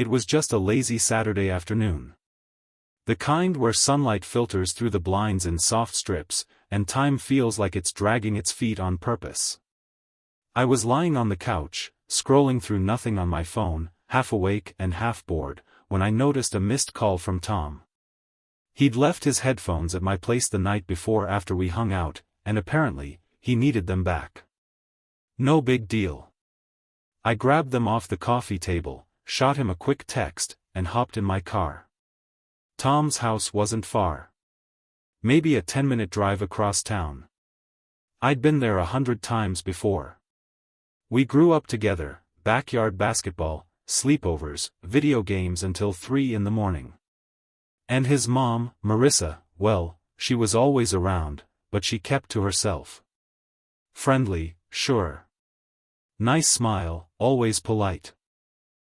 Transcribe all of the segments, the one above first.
It was just a lazy Saturday afternoon. The kind where sunlight filters through the blinds in soft strips, and time feels like it's dragging its feet on purpose. I was lying on the couch, scrolling through nothing on my phone, half awake and half bored, when I noticed a missed call from Tom. He'd left his headphones at my place the night before after we hung out, and apparently, he needed them back. No big deal. I grabbed them off the coffee table, shot him a quick text, and hopped in my car. Tom's house wasn't far. Maybe a 10-minute drive across town. I'd been there 100 times before. We grew up together, backyard basketball, sleepovers, video games until 3 in the morning. And his mom, Marissa, well, she was always around, but she kept to herself. Friendly, sure. Nice smile, always polite.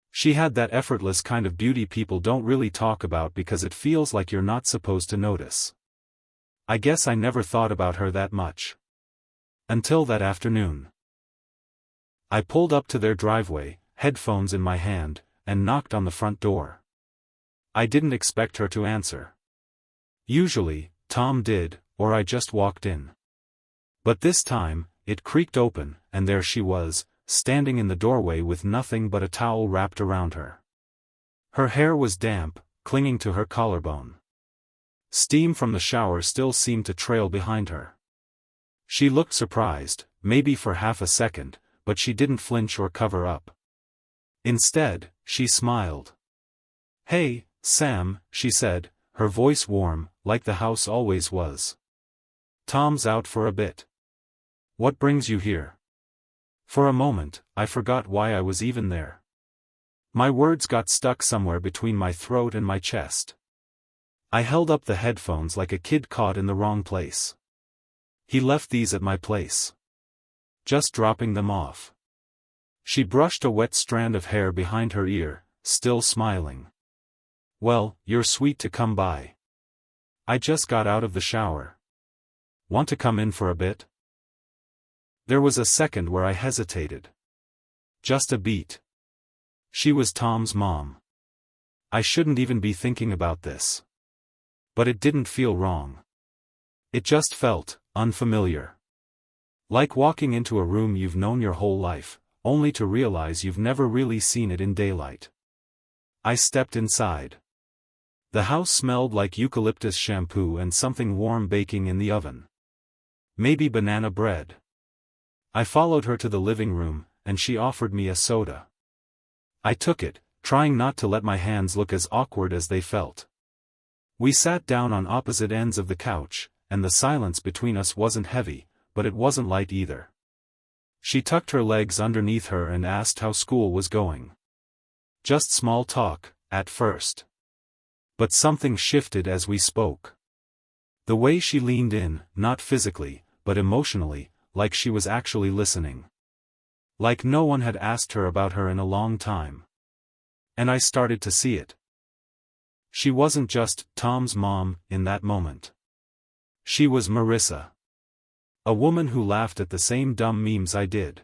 She had that effortless kind of beauty people don't really talk about because it feels like you're not supposed to notice. I guess I never thought about her that much. Until that afternoon. I pulled up to their driveway, headphones in my hand, and knocked on the front door. I didn't expect her to answer. Usually, Tom did, or I just walked in. But this time, it creaked open, and there she was, standing in the doorway with nothing but a towel wrapped around her. Her hair was damp, clinging to her collarbone. Steam from the shower still seemed to trail behind her. She looked surprised, maybe for half a second, but she didn't flinch or cover up. Instead, she smiled. "Hey, Sam," she said, her voice warm, like the house always was. "Tom's out for a bit. What brings you here?" For a moment, I forgot why I was even there. My words got stuck somewhere between my throat and my chest. I held up the headphones like a kid caught in the wrong place. "He left these at my place. Just dropping them off." She brushed a wet strand of hair behind her ear, still smiling. "Well, you're sweet to come by. I just got out of the shower. Want to come in for a bit?" There was a second where I hesitated. Just a beat. She was Tom's mom. I shouldn't even be thinking about this. But it didn't feel wrong. It just felt unfamiliar. Like walking into a room you've known your whole life, only to realize you've never really seen it in daylight. I stepped inside. The house smelled like eucalyptus shampoo and something warm baking in the oven. Maybe banana bread. I followed her to the living room, and she offered me a soda. I took it, trying not to let my hands look as awkward as they felt. We sat down on opposite ends of the couch, and the silence between us wasn't heavy, but it wasn't light either. She tucked her legs underneath her and asked how school was going. Just small talk, at first. But something shifted as we spoke. The way she leaned in, not physically, but emotionally, like she was actually listening. Like no one had asked her about her in a long time. And I started to see it. She wasn't just Tom's mom in that moment. She was Marissa. A woman who laughed at the same dumb memes I did.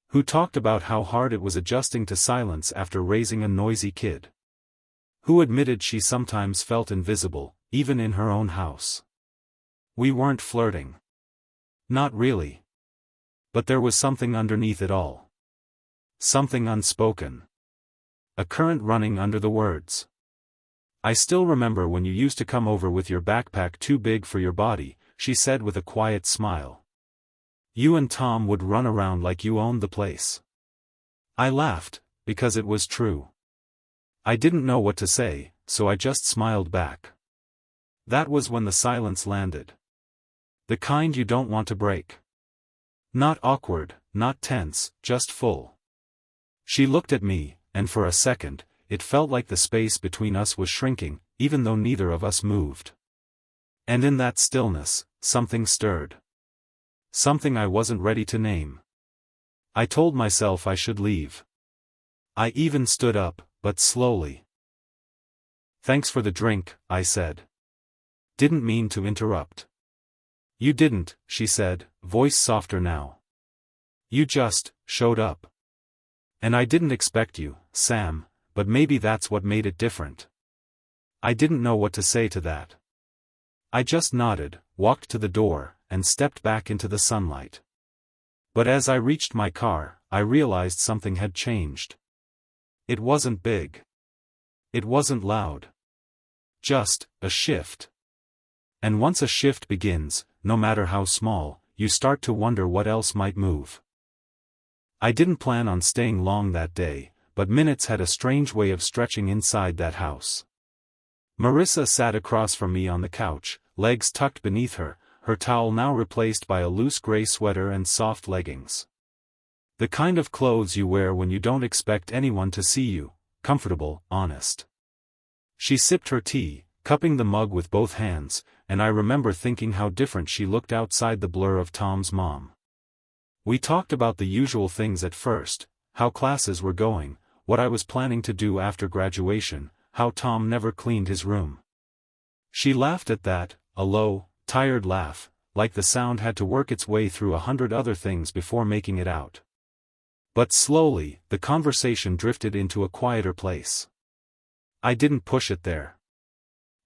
Who talked about how hard it was adjusting to silence after raising a noisy kid. Who admitted she sometimes felt invisible, even in her own house. We weren't flirting. Not really. But there was something underneath it all. Something unspoken. A current running under the words. "I still remember when you used to come over with your backpack too big for your body," she said with a quiet smile. "You and Tom would run around like you owned the place." I laughed, because it was true. I didn't know what to say, so I just smiled back. That was when the silence landed. The kind you don't want to break. Not awkward, not tense, just full. She looked at me, and for a second, it felt like the space between us was shrinking, even though neither of us moved. And in that stillness, something stirred. Something I wasn't ready to name. I told myself I should leave. I even stood up, but slowly. "Thanks for the drink," I said. Didn't mean to interrupt. "You didn't," she said, voice softer now. "You just showed up. And I didn't expect you, Sam, but maybe that's what made it different. I didn't know what to say to that. I just nodded, walked to the door, and stepped back into the sunlight. But as I reached my car, I realized something had changed. It wasn't big. It wasn't loud. Just a shift. And once a shift begins, no matter how small, you start to wonder what else might move. I didn't plan on staying long that day, but minutes had a strange way of stretching inside that house. Marissa sat across from me on the couch, legs tucked beneath her, her towel now replaced by a loose gray sweater and soft leggings. The kind of clothes you wear when you don't expect anyone to see you, comfortable, honest. She sipped her tea, cupping the mug with both hands, and I remember thinking how different she looked outside the blur of Tom's mom. We talked about the usual things at first, how classes were going, what I was planning to do after graduation, how Tom never cleaned his room. She laughed at that, a low, tired laugh, like the sound had to work its way through 100 other things before making it out. But slowly, the conversation drifted into a quieter place. I didn't push it there.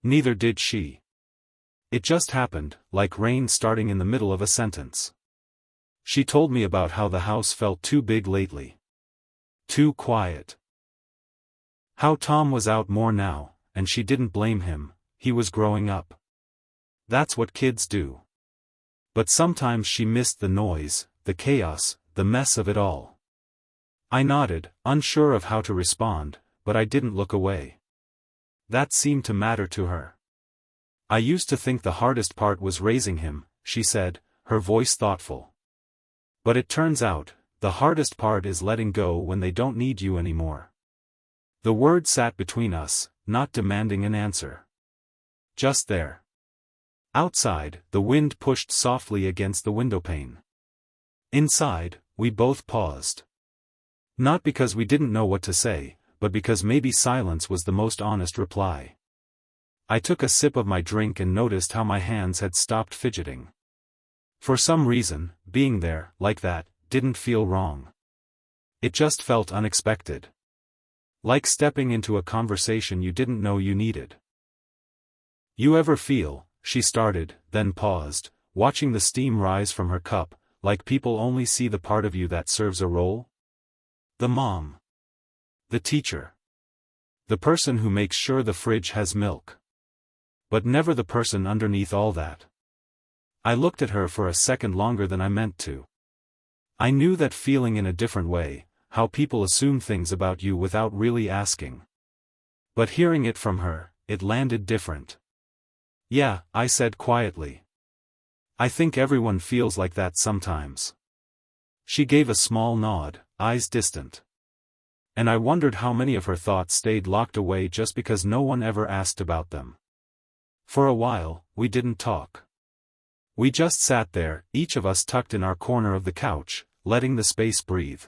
Neither did she. It just happened, like rain starting in the middle of a sentence. She told me about how the house felt too big lately. Too quiet. How Tom was out more now, and she didn't blame him, he was growing up. That's what kids do. But sometimes she missed the noise, the chaos, the mess of it all. I nodded, unsure of how to respond, but I didn't look away. That seemed to matter to her. I used to think the hardest part was raising him, she said, her voice thoughtful. But it turns out, the hardest part is letting go when they don't need you anymore. The word sat between us, not demanding an answer. Just there. Outside, the wind pushed softly against the windowpane. Inside, we both paused. Not because we didn't know what to say, but because maybe silence was the most honest reply. I took a sip of my drink and noticed how my hands had stopped fidgeting. For some reason, being there, like that, didn't feel wrong. It just felt unexpected. Like stepping into a conversation you didn't know you needed. You ever feel, she started, then paused, watching the steam rise from her cup, like people only see the part of you that serves a role? The mom. The teacher. The person who makes sure the fridge has milk. But never the person underneath all that. I looked at her for a second longer than I meant to. I knew that feeling in a different way, how people assume things about you without really asking. But hearing it from her, it landed different. Yeah, I said quietly. I think everyone feels like that sometimes. She gave a small nod, eyes distant. And I wondered how many of her thoughts stayed locked away just because no one ever asked about them. For a while, we didn't talk. We just sat there, each of us tucked in our corner of the couch, letting the space breathe.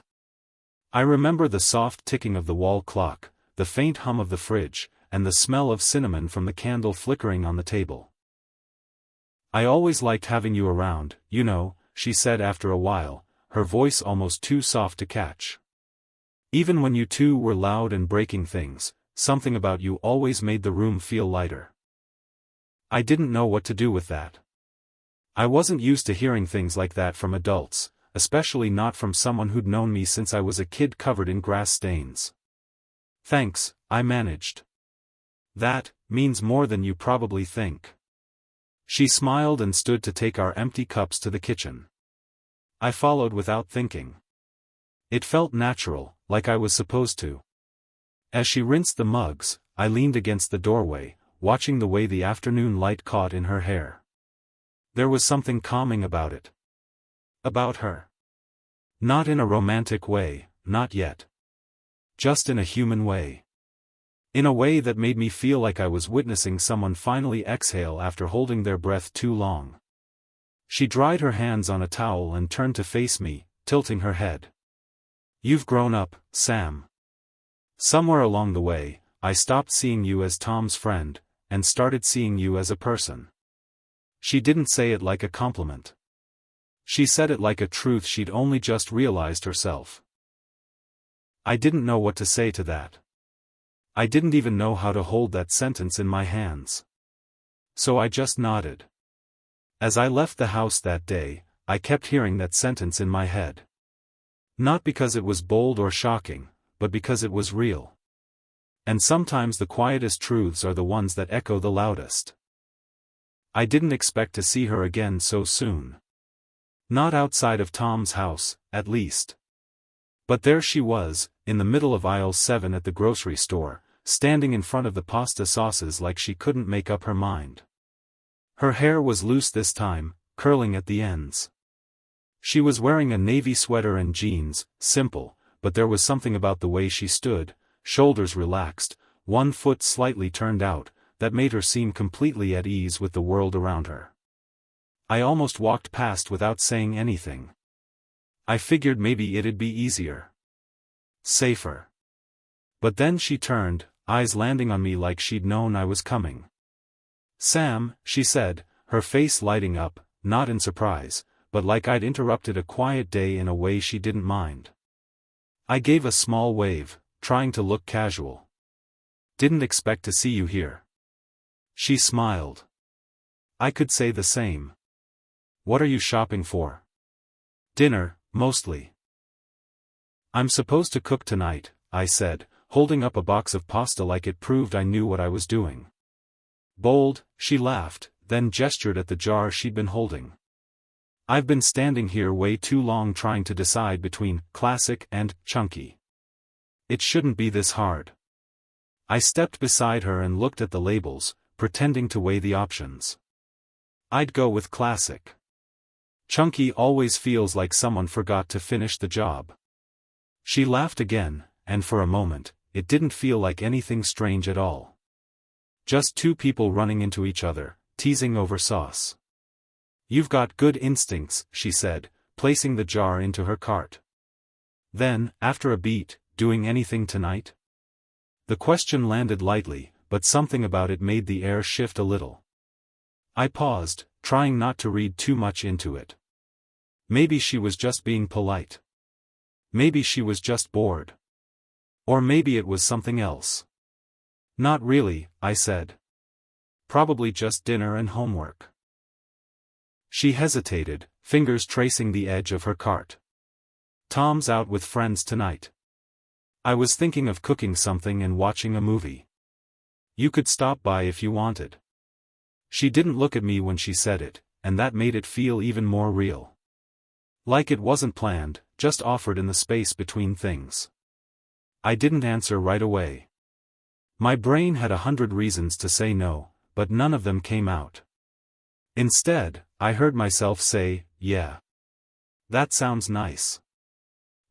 I remember the soft ticking of the wall clock, the faint hum of the fridge, and the smell of cinnamon from the candle flickering on the table. I always liked having you around, you know, she said after a while, her voice almost too soft to catch. Even when you two were loud and breaking things, something about you always made the room feel lighter. I didn't know what to do with that. I wasn't used to hearing things like that from adults, especially not from someone who'd known me since I was a kid covered in grass stains. Thanks, I managed. That means more than you probably think. She smiled and stood to take our empty cups to the kitchen. I followed without thinking. It felt natural, like I was supposed to. As she rinsed the mugs, I leaned against the doorway, watching the way the afternoon light caught in her hair. There was something calming about it. About her. Not in a romantic way, not yet. Just in a human way. In a way that made me feel like I was witnessing someone finally exhale after holding their breath too long. She dried her hands on a towel and turned to face me, tilting her head. You've grown up, Sam. Somewhere along the way, I stopped seeing you as Tom's friend, and started seeing you as a person. She didn't say it like a compliment. She said it like a truth she'd only just realized herself. I didn't know what to say to that. I didn't even know how to hold that sentence in my hands. So I just nodded. As I left the house that day, I kept hearing that sentence in my head. Not because it was bold or shocking, but because it was real. And sometimes the quietest truths are the ones that echo the loudest. I didn't expect to see her again so soon. Not outside of Tom's house, at least. But there she was, in the middle of aisle 7 at the grocery store, standing in front of the pasta sauces like she couldn't make up her mind. Her hair was loose this time, curling at the ends. She was wearing a navy sweater and jeans, simple, but there was something about the way she stood, shoulders relaxed, one foot slightly turned out, that made her seem completely at ease with the world around her. I almost walked past without saying anything. I figured maybe it'd be easier. Safer. But then she turned, eyes landing on me like she'd known I was coming. "Sam," she said, her face lighting up, not in surprise, but like I'd interrupted a quiet day in a way she didn't mind. I gave a small wave, trying to look casual. "Didn't expect to see you here." She smiled. I could say the same. "What are you shopping for?" "Dinner, mostly." "I'm supposed to cook tonight," I said, holding up a box of pasta like it proved I knew what I was doing. "Bold," she laughed, then gestured at the jar she'd been holding. "I've been standing here way too long trying to decide between classic and chunky. It shouldn't be this hard." I stepped beside her and looked at the labels, pretending to weigh the options. "I'd go with classic. Chunky always feels like someone forgot to finish the job." She laughed again, and for a moment, it didn't feel like anything strange at all. Just two people running into each other, teasing over sauce. "You've got good instincts," she said, placing the jar into her cart. Then, after a beat, "Doing anything tonight?" The question landed lightly, but something about it made the air shift a little. I paused, trying not to read too much into it. Maybe she was just being polite. Maybe she was just bored. Or maybe it was something else. "Not really," I said. "Probably just dinner and homework." She hesitated, fingers tracing the edge of her cart. "Tom's out with friends tonight. I was thinking of cooking something and watching a movie. You could stop by if you wanted." She didn't look at me when she said it, and that made it feel even more real. Like it wasn't planned, just offered in the space between things. I didn't answer right away. My brain had 100 reasons to say no, but none of them came out. Instead, I heard myself say, "Yeah. That sounds nice."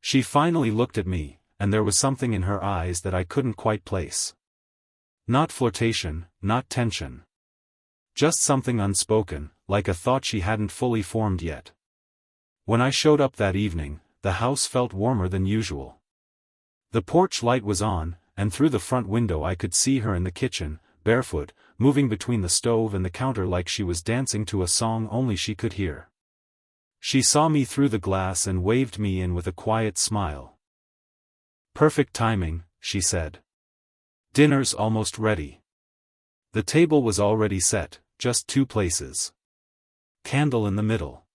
She finally looked at me, and there was something in her eyes that I couldn't quite place. Not flirtation, not tension. Just something unspoken, like a thought she hadn't fully formed yet. When I showed up that evening, the house felt warmer than usual. The porch light was on, and through the front window I could see her in the kitchen, barefoot, moving between the stove and the counter like she was dancing to a song only she could hear. She saw me through the glass and waved me in with a quiet smile. "Perfect timing," she said. "Dinner's almost ready." The table was already set, just two places. Candle in the middle.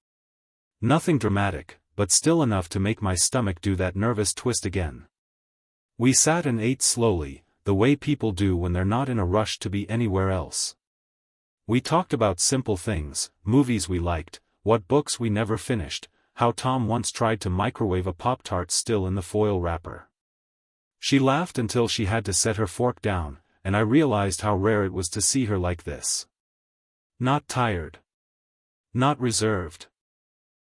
Nothing dramatic, but still enough to make my stomach do that nervous twist again. We sat and ate slowly, the way people do when they're not in a rush to be anywhere else. We talked about simple things, movies we liked, what books we never finished, how Tom once tried to microwave a Pop-Tart still in the foil wrapper. She laughed until she had to set her fork down, and I realized how rare it was to see her like this. Not tired. Not reserved.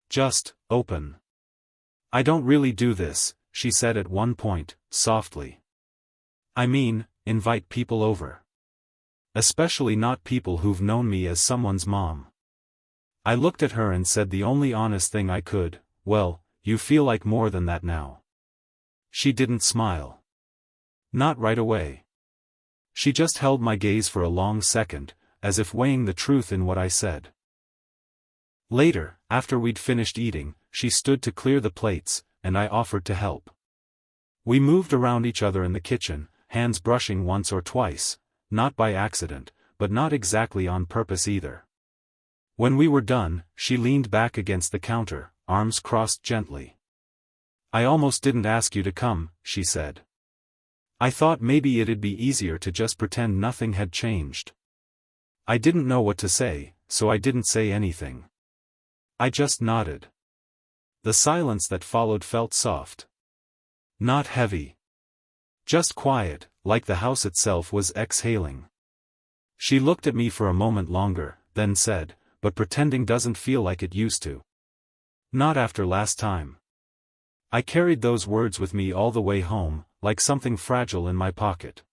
Just open. "I don't really do this," she said at one point, softly. "I mean, invite people over. Especially not people who've known me as someone's mom." I looked at her and said the only honest thing I could, "Well, you feel like more than that now." She didn't smile. Not right away. She just held my gaze for a long second, as if weighing the truth in what I said. Later, after we'd finished eating, she stood to clear the plates, and I offered to help. We moved around each other in the kitchen, hands brushing once or twice, not by accident, but not exactly on purpose either. When we were done, she leaned back against the counter, arms crossed gently. "I almost didn't ask you to come," she said. "I thought maybe it'd be easier to just pretend nothing had changed." I didn't know what to say, so I didn't say anything. I just nodded. The silence that followed felt soft. Not heavy. Just quiet, like the house itself was exhaling. She looked at me for a moment longer, then said, "But pretending doesn't feel like it used to. Not after last time." I carried those words with me all the way home, like something fragile in my pocket.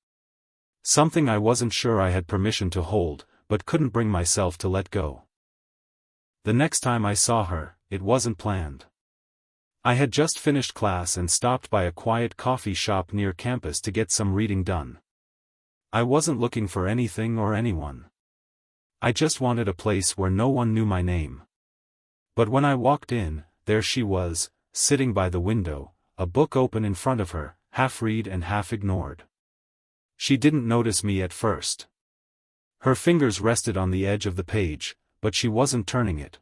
Something I wasn't sure I had permission to hold, but couldn't bring myself to let go. The next time I saw her, it wasn't planned. I had just finished class and stopped by a quiet coffee shop near campus to get some reading done. I wasn't looking for anything or anyone. I just wanted a place where no one knew my name. But when I walked in, there she was, sitting by the window, a book open in front of her, half read and half ignored. She didn't notice me at first. Her fingers rested on the edge of the page, but she wasn't turning it.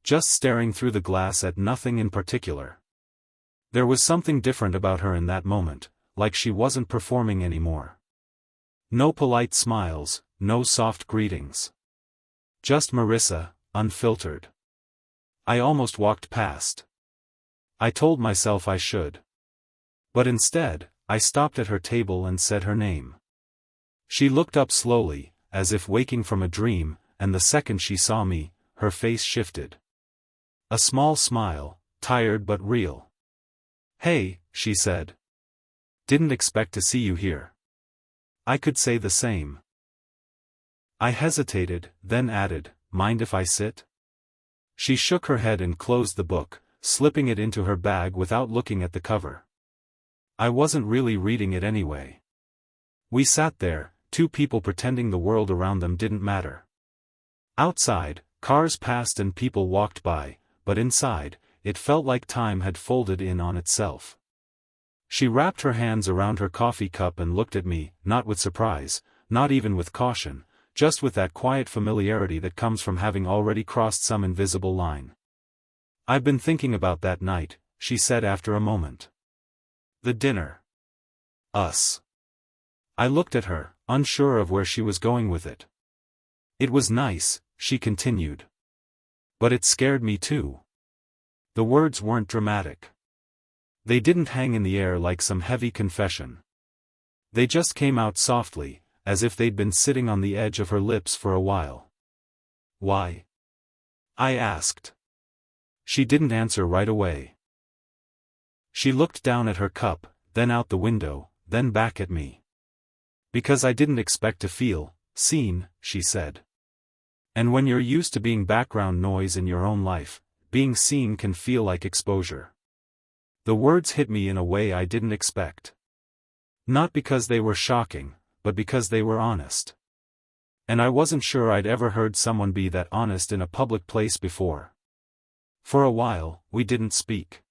Just staring through the glass at nothing in particular. There was something different about her in that moment, like she wasn't performing anymore. No polite smiles, no soft greetings. Just Marissa, unfiltered. I almost walked past. I told myself I should. But instead, I stopped at her table and said her name. She looked up slowly, as if waking from a dream, and the second she saw me, her face shifted. A small smile, tired but real. "Hey," she said. "Didn't expect to see you here." I could say the same. I hesitated, then added, "Mind if I sit?" She shook her head and closed the book, slipping it into her bag without looking at the cover. I wasn't really reading it anyway. We sat there, two people pretending the world around them didn't matter. Outside, cars passed and people walked by, but inside, it felt like time had folded in on itself. She wrapped her hands around her coffee cup and looked at me, not with surprise, not even with caution, just with that quiet familiarity that comes from having already crossed some invisible line. "I've been thinking about that night," she said after a moment. "The dinner. Us." I looked at her, unsure of where she was going with it. "It was nice," she continued. "But it scared me too." The words weren't dramatic. They didn't hang in the air like some heavy confession. They just came out softly, as if they'd been sitting on the edge of her lips for a while. "Why?" I asked. She didn't answer right away. She looked down at her cup, then out the window, then back at me. "Because I didn't expect to feel seen," she said. "And when you're used to being background noise in your own life, being seen can feel like exposure." The words hit me in a way I didn't expect. Not because they were shocking, but because they were honest. And I wasn't sure I'd ever heard someone be that honest in a public place before. For a while, we didn't speak.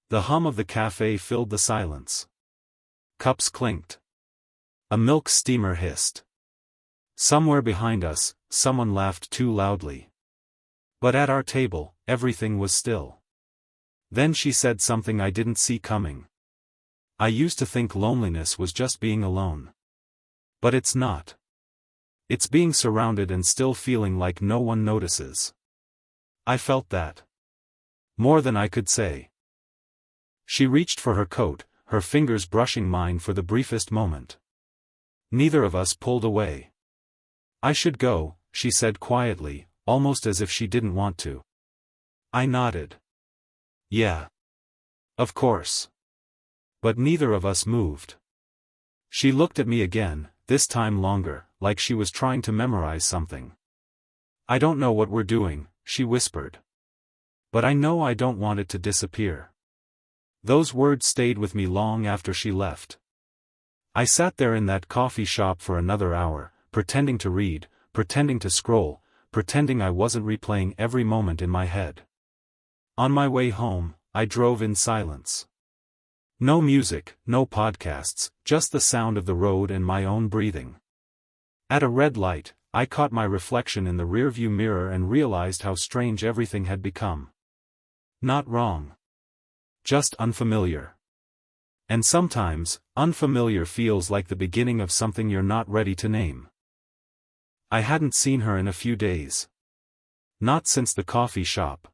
The hum of the cafe filled the silence. Cups clinked. A milk steamer hissed. Somewhere behind us, someone laughed too loudly. But at our table, everything was still. Then she said something I didn't see coming. "I used to think loneliness was just being alone. But it's not. It's being surrounded and still feeling like no one notices." I felt that. More than I could say. She reached for her coat, her fingers brushing mine for the briefest moment. Neither of us pulled away. "I should go," she said quietly, almost as if she didn't want to. I nodded. "Yeah. Of course." But neither of us moved. She looked at me again, this time longer, like she was trying to memorize something. "I don't know what we're doing," she whispered. "But I know I don't want it to disappear." Those words stayed with me long after she left. I sat there in that coffee shop for another hour, pretending to read, pretending to scroll, pretending I wasn't replaying every moment in my head. On my way home, I drove in silence. No music, no podcasts, just the sound of the road and my own breathing. At a red light, I caught my reflection in the rearview mirror and realized how strange everything had become. Not wrong. Just unfamiliar. And sometimes, unfamiliar feels like the beginning of something you're not ready to name. I hadn't seen her in a few days. Not since the coffee shop.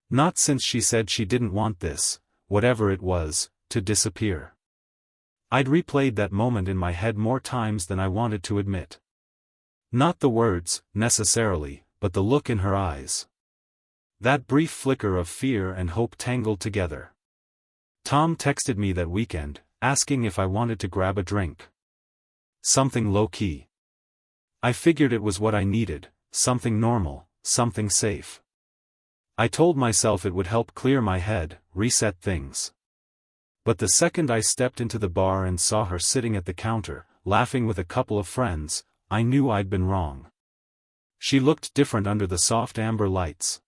Not since she said she didn't want this, whatever it was, to disappear. I'd replayed that moment in my head more times than I wanted to admit. Not the words, necessarily, but the look in her eyes. That brief flicker of fear and hope tangled together. Tom texted me that weekend, asking if I wanted to grab a drink. Something low-key. I figured it was what I needed, something normal, something safe. I told myself it would help clear my head, reset things. But the second I stepped into the bar and saw her sitting at the counter, laughing with a couple of friends, I knew I'd been wrong. She looked different under the soft amber lights.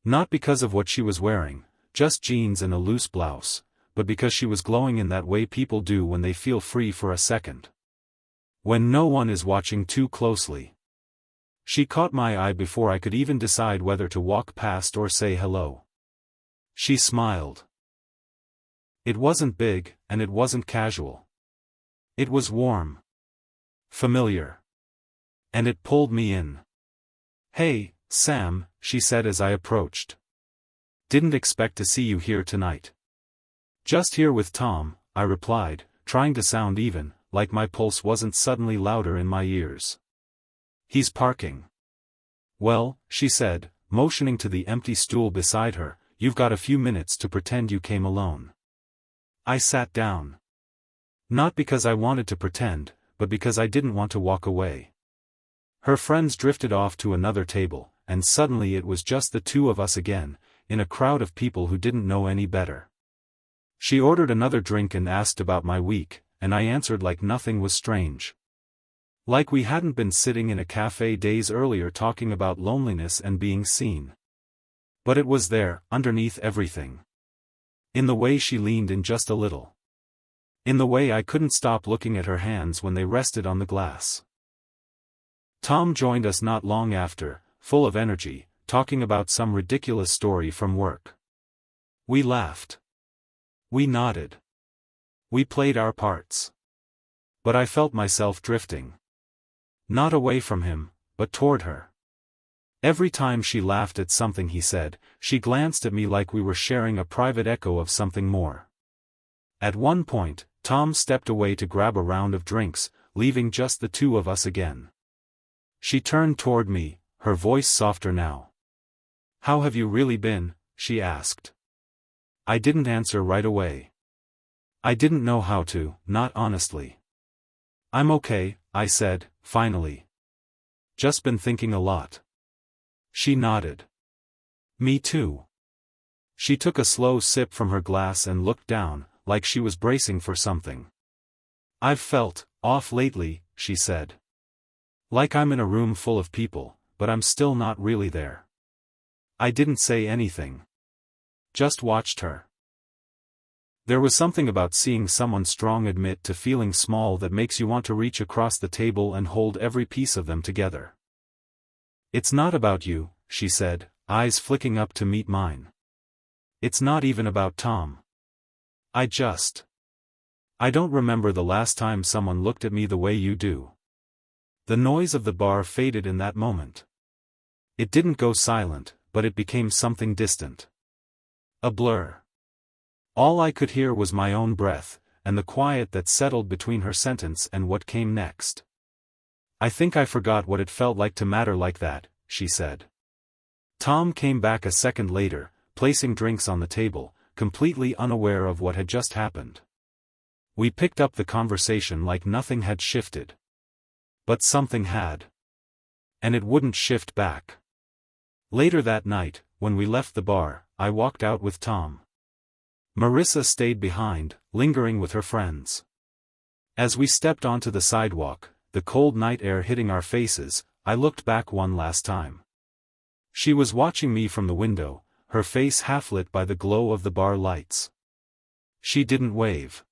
Not because of what she was wearing, just jeans and a loose blouse, but because she was glowing in that way people do when they feel free for a second. When no one is watching too closely. She caught my eye before I could even decide whether to walk past or say hello. She smiled. It wasn't big, and it wasn't casual. It was warm. Familiar. And it pulled me in. "Hey, Sam," she said as I approached. "Didn't expect to see you here tonight." "Just here with Tom," I replied, trying to sound even, like my pulse wasn't suddenly louder in my ears. "He's parking." "Well," she said, motioning to the empty stool beside her, "you've got a few minutes to pretend you came alone." I sat down. Not because I wanted to pretend, but because I didn't want to walk away. Her friends drifted off to another table, and suddenly it was just the two of us again, in a crowd of people who didn't know any better. She ordered another drink and asked about my week, and I answered like nothing was strange. Like we hadn't been sitting in a cafe days earlier talking about loneliness and being seen. But it was there, underneath everything. In the way she leaned in just a little. In the way I couldn't stop looking at her hands when they rested on the glass. Tom joined us not long after, full of energy, talking about some ridiculous story from work. We laughed. We nodded. We played our parts. But I felt myself drifting. Not away from him, but toward her. Every time she laughed at something he said, she glanced at me like we were sharing a private echo of something more. At one point, Tom stepped away to grab a round of drinks, leaving just the two of us again. She turned toward me, her voice softer now. "How have you really been?" she asked. I didn't answer right away. I didn't know how to, not honestly. "I'm okay," I said, finally. "Just been thinking a lot." She nodded. "Me too." She took a slow sip from her glass and looked down, like she was bracing for something. "I've felt off lately," she said. "Like I'm in a room full of people, but I'm still not really there." I didn't say anything. Just watched her. There was something about seeing someone strong admit to feeling small that makes you want to reach across the table and hold every piece of them together. "It's not about you," she said, eyes flicking up to meet mine. "It's not even about Tom. I don't remember the last time someone looked at me the way you do." The noise of the bar faded in that moment. It didn't go silent, but it became something distant. A blur. All I could hear was my own breath, and the quiet that settled between her sentence and what came next. "I think I forgot what it felt like to matter like that," she said. Tom came back a second later, placing drinks on the table, completely unaware of what had just happened. We picked up the conversation like nothing had shifted. But something had. And it wouldn't shift back. Later that night, when we left the bar, I walked out with Tom. Marissa stayed behind, lingering with her friends. As we stepped onto the sidewalk, the cold night air hitting our faces, I looked back one last time. She was watching me from the window, her face half lit by the glow of the bar lights. She didn't wave.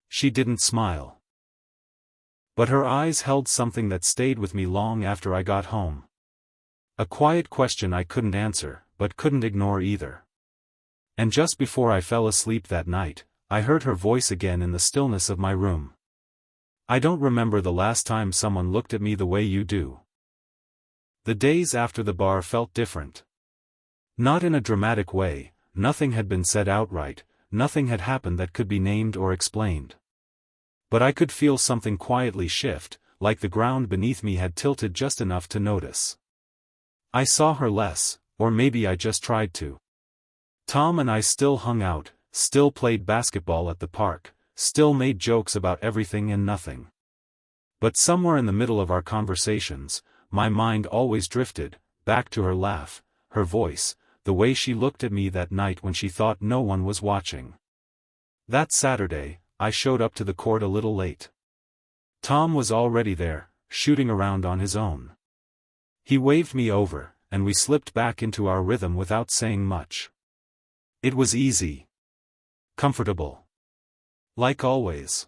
She didn't smile. But her eyes held something that stayed with me long after I got home. A quiet question I couldn't answer, but couldn't ignore either. And just before I fell asleep that night, I heard her voice again in the stillness of my room. I don't remember the last time someone looked at me the way you do. The days after the bar felt different. Not in a dramatic way, nothing had been said outright, nothing had happened that could be named or explained. But I could feel something quietly shift, like the ground beneath me had tilted just enough to notice. I saw her less, or maybe I just tried to. Tom and I still hung out, still played basketball at the park, still made jokes about everything and nothing. But somewhere in the middle of our conversations, my mind always drifted, back to her laugh, her voice, the way she looked at me that night when she thought no one was watching. That Saturday, I showed up to the court a little late. Tom was already there, shooting around on his own. He waved me over, and we slipped back into our rhythm without saying much. It was easy. Comfortable. Like always.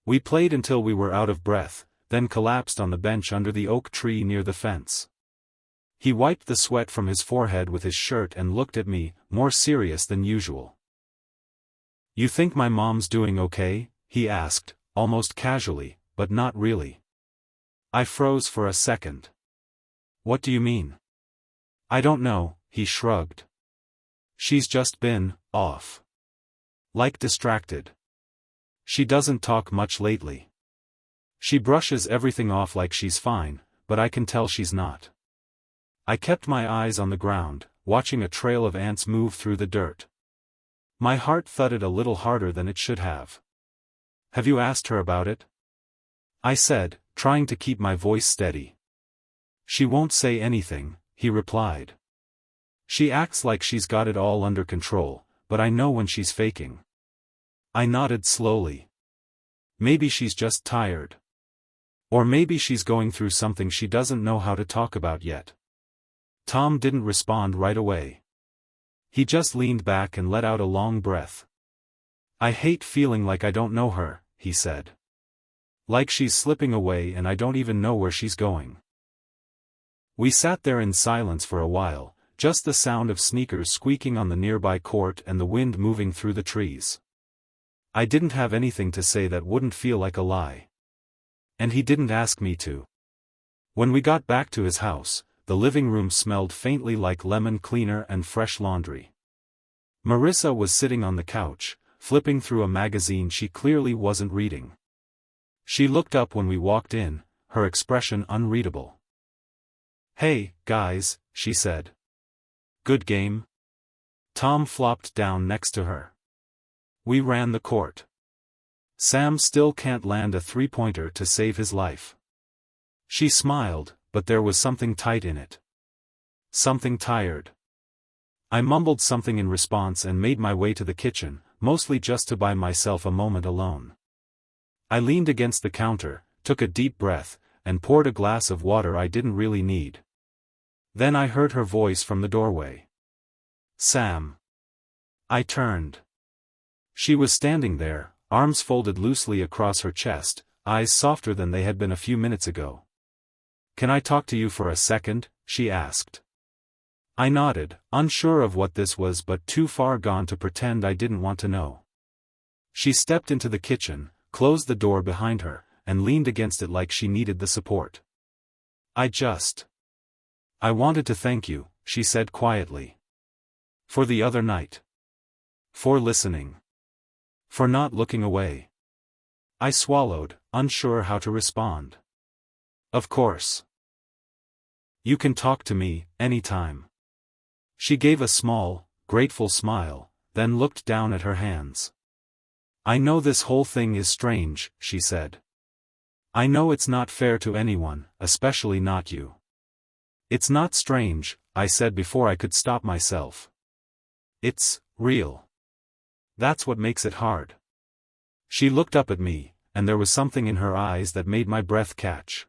We played until we were out of breath, then collapsed on the bench under the oak tree near the fence. He wiped the sweat from his forehead with his shirt and looked at me, more serious than usual. "You think my mom's doing okay?" he asked, almost casually, but not really. I froze for a second. "What do you mean?" "I don't know," he shrugged. "She's just been off. Like distracted. She doesn't talk much lately. She brushes everything off like she's fine, but I can tell she's not." I kept my eyes on the ground, watching a trail of ants move through the dirt. My heart thudded a little harder than it should have. "Have you asked her about it?" I said, trying to keep my voice steady. "She won't say anything," he replied. "She acts like she's got it all under control, but I know when she's faking." I nodded slowly. "Maybe she's just tired. Or maybe she's going through something she doesn't know how to talk about yet." Tom didn't respond right away. He just leaned back and let out a long breath. "I hate feeling like I don't know her," he said. "Like she's slipping away and I don't even know where she's going." We sat there in silence for a while, just the sound of sneakers squeaking on the nearby court and the wind moving through the trees. I didn't have anything to say that wouldn't feel like a lie. And he didn't ask me to. When we got back to his house, the living room smelled faintly like lemon cleaner and fresh laundry. Marissa was sitting on the couch, flipping through a magazine she clearly wasn't reading. She looked up when we walked in, her expression unreadable. "Hey, guys," she said. "Good game?" Tom flopped down next to her. "We ran the court. Sam still can't land a three-pointer to save his life." She smiled, but there was something tight in it. Something tired. I mumbled something in response and made my way to the kitchen, mostly just to buy myself a moment alone. I leaned against the counter, took a deep breath, and poured a glass of water I didn't really need. Then I heard her voice from the doorway. "Sam." I turned. She was standing there, arms folded loosely across her chest, eyes softer than they had been a few minutes ago. "Can I talk to you for a second?" she asked. I nodded, unsure of what this was but too far gone to pretend I didn't want to know. She stepped into the kitchen, closed the door behind her, and leaned against it like she needed the support. I wanted to thank you," she said quietly. "For the other night. For listening. For not looking away." I swallowed, unsure how to respond. "Of course. You can talk to me, anytime." She gave a small, grateful smile, then looked down at her hands. "I know this whole thing is strange," she said. "I know it's not fair to anyone, especially not you." "It's not strange," I said before I could stop myself. "It's real. That's what makes it hard." She looked up at me, and there was something in her eyes that made my breath catch.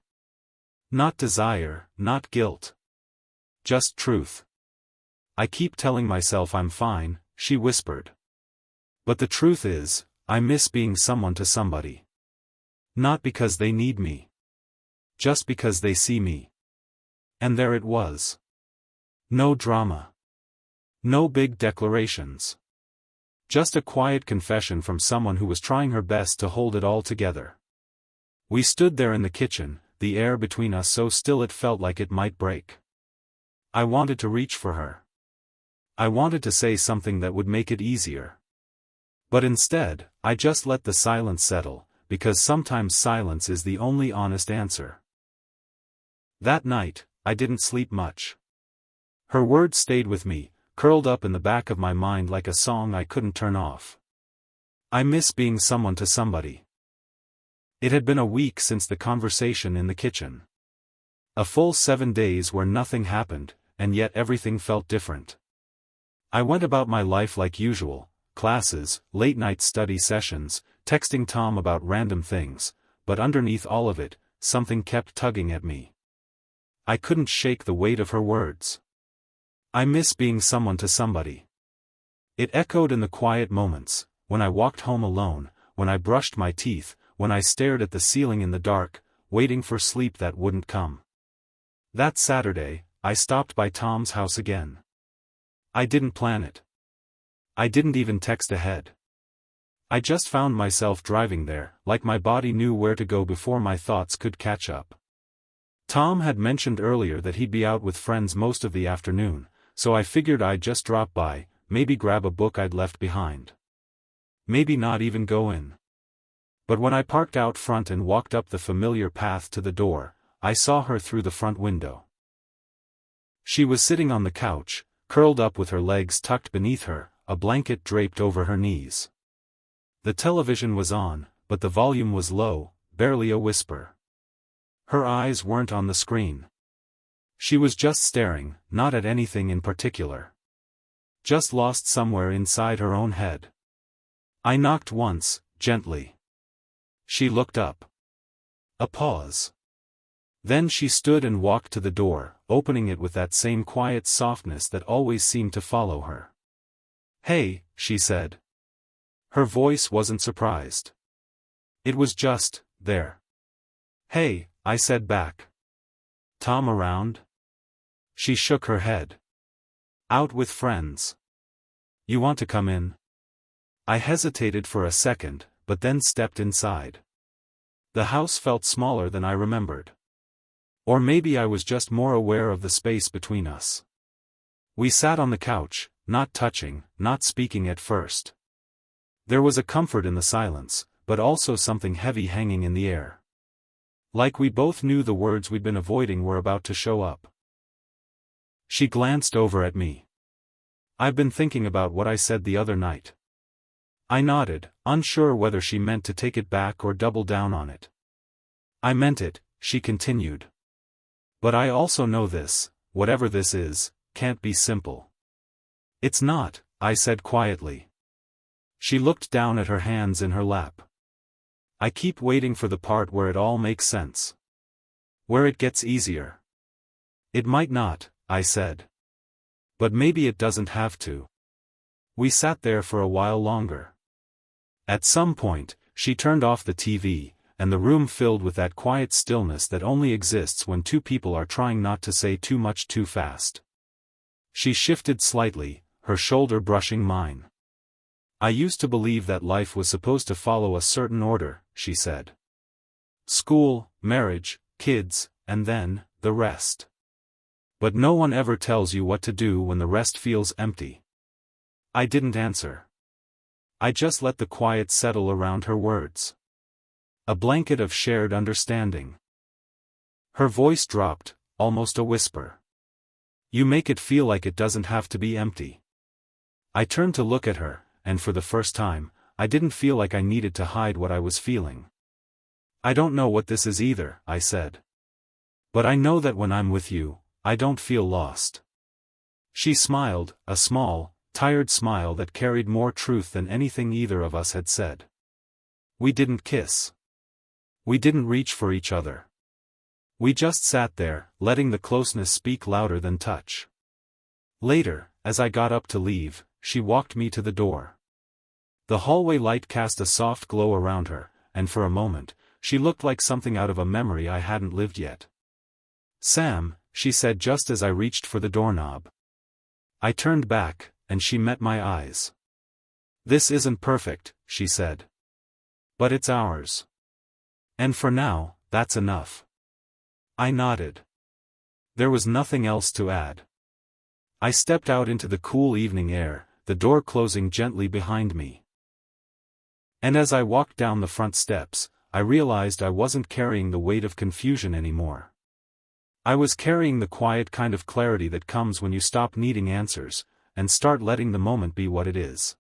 Not desire, not guilt. Just truth. "I keep telling myself I'm fine," she whispered. But the truth is, I miss being someone to somebody. Not because they need me. Just because they see me. And there it was. No drama. No big declarations. Just a quiet confession from someone who was trying her best to hold it all together. We stood there in the kitchen, the air between us so still it felt like it might break. I wanted to reach for her. I wanted to say something that would make it easier. But instead, I just let the silence settle, because sometimes silence is the only honest answer. That night, I didn't sleep much. Her words stayed with me, curled up in the back of my mind like a song I couldn't turn off. I miss being someone to somebody. It had been a week since the conversation in the kitchen. A full 7 days where nothing happened, and yet everything felt different. I went about my life like usual, classes, late-night study sessions, texting Tom about random things, but underneath all of it, something kept tugging at me. I couldn't shake the weight of her words. I miss being someone to somebody. It echoed in the quiet moments, when I walked home alone, when I brushed my teeth, when I stared at the ceiling in the dark, waiting for sleep that wouldn't come. That Saturday, I stopped by Tom's house again. I didn't plan it. I didn't even text ahead. I just found myself driving there, like my body knew where to go before my thoughts could catch up. Tom had mentioned earlier that he'd be out with friends most of the afternoon, so I figured I'd just drop by, maybe grab a book I'd left behind. Maybe not even go in. But when I parked out front and walked up the familiar path to the door, I saw her through the front window. She was sitting on the couch, curled up with her legs tucked beneath her, a blanket draped over her knees. The television was on, but the volume was low, barely a whisper. Her eyes weren't on the screen. She was just staring, not at anything in particular. Just lost somewhere inside her own head. I knocked once, gently. She looked up. A pause. Then she stood and walked to the door, opening it with that same quiet softness that always seemed to follow her. "Hey," she said. Her voice wasn't surprised. It was just, there. "Hey," I said back. "Tom around?" She shook her head. "Out with friends. You want to come in?" I hesitated for a second, but then stepped inside. The house felt smaller than I remembered. Or maybe I was just more aware of the space between us. We sat on the couch, not touching, not speaking at first. There was a comfort in the silence, but also something heavy hanging in the air. Like we both knew the words we'd been avoiding were about to show up. She glanced over at me. "I've been thinking about what I said the other night." I nodded, unsure whether she meant to take it back or double down on it. "I meant it," she continued. "But I also know this, whatever this is, can't be simple." "It's not," I said quietly. She looked down at her hands in her lap. "I keep waiting for the part where it all makes sense. Where it gets easier." "It might not," I said. "But maybe it doesn't have to." We sat there for a while longer. At some point, she turned off the TV, and the room filled with that quiet stillness that only exists when two people are trying not to say too much too fast. She shifted slightly, her shoulder brushing mine. "I used to believe that life was supposed to follow a certain order," she said. "School, marriage, kids, and then, the rest. But no one ever tells you what to do when the rest feels empty." I didn't answer. I just let the quiet settle around her words. A blanket of shared understanding. Her voice dropped, almost a whisper. "You make it feel like it doesn't have to be empty." I turned to look at her, and for the first time, I didn't feel like I needed to hide what I was feeling. "I don't know what this is either," I said. "But I know that when I'm with you, I don't feel lost." She smiled, a small, tired smile that carried more truth than anything either of us had said. We didn't kiss. We didn't reach for each other. We just sat there, letting the closeness speak louder than touch. Later, as I got up to leave, she walked me to the door. The hallway light cast a soft glow around her, and for a moment, she looked like something out of a memory I hadn't lived yet. "Sam," she said just as I reached for the doorknob. I turned back, and she met my eyes. "This isn't perfect," she said. "But it's ours. And for now, that's enough." I nodded. There was nothing else to add. I stepped out into the cool evening air, the door closing gently behind me. And as I walked down the front steps, I realized I wasn't carrying the weight of confusion anymore. I was carrying the quiet kind of clarity that comes when you stop needing answers, and start letting the moment be what it is.